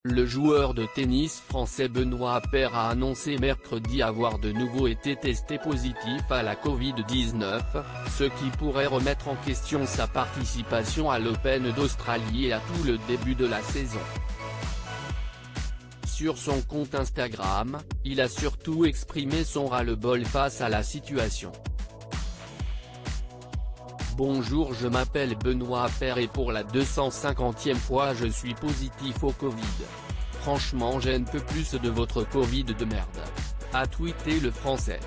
Le joueur de tennis français Benoît Paire a annoncé mercredi avoir de nouveau été testé positif à la Covid-19, ce qui pourrait remettre en question sa participation à l'Open d'Australie et à tout le début de la saison. Sur son compte Instagram, il a surtout exprimé son ras-le-bol face à la situation. Bonjour, je m'appelle Benoît Paire et pour la 250e fois je suis positif au Covid. Franchement j'en peux plus de votre Covid de merde. A tweeté le Français.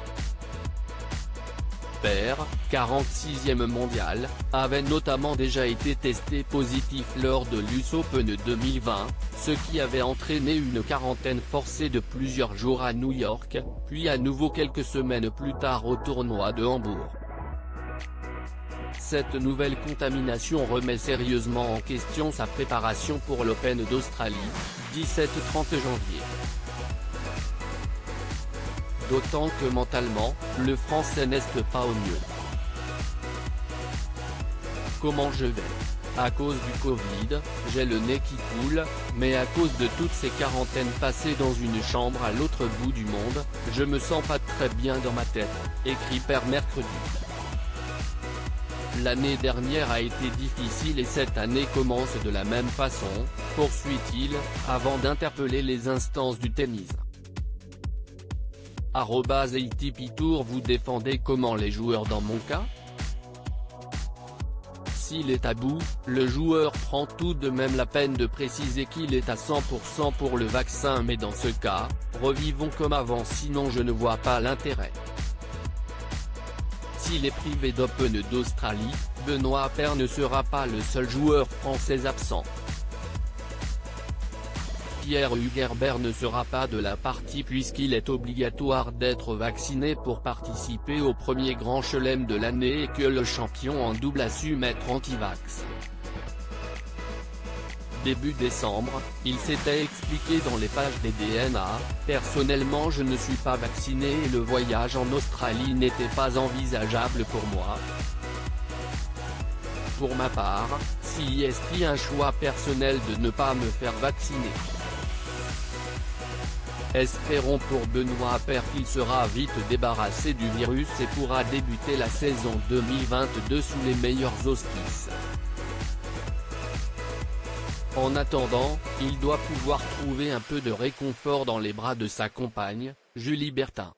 Paire, 46e mondial, avait notamment déjà été testé positif lors de l'US Open 2020, ce qui avait entraîné une quarantaine forcée de plusieurs jours à New York, puis à nouveau quelques semaines plus tard au tournoi de Hambourg. Cette nouvelle contamination remet sérieusement en question sa préparation pour l'Open d'Australie, 17-30 janvier. D'autant que mentalement, le Français n'est pas au mieux. Comment je vais? À cause du Covid, j'ai le nez qui coule, mais à cause de toutes ces quarantaines passées dans une chambre à l'autre bout du monde, je me sens pas très bien dans ma tête, écrit Paire mercredi. L'année dernière a été difficile et cette année commence de la même façon, poursuit-il, avant d'interpeller les instances du tennis. @ATP Tour, vous défendez comment les joueurs dans mon cas? S'il est à bout, le joueur prend tout de même la peine de préciser qu'il est à 100% pour le vaccin, mais dans ce cas, revivons comme avant, sinon je ne vois pas l'intérêt. S'il est privé d'Open d'Australie, Benoît Paire ne sera pas le seul joueur français absent. Pierre Hugerbert ne sera pas de la partie puisqu'il est obligatoire d'être vacciné pour participer au premier Grand Chelem de l'année et que le champion en double a su mettre anti-vax. Début décembre, il s'était expliqué dans les pages des DNA, « Personnellement je ne suis pas vacciné et le voyage en Australie n'était pas envisageable pour moi. Pour ma part, si est pris un choix personnel de ne pas me faire vacciner. » Espérons pour Benoît Paire qu'il sera vite débarrassé du virus et pourra débuter la saison 2022 sous les meilleurs auspices. En attendant, il doit pouvoir trouver un peu de réconfort dans les bras de sa compagne, Julie Bertin.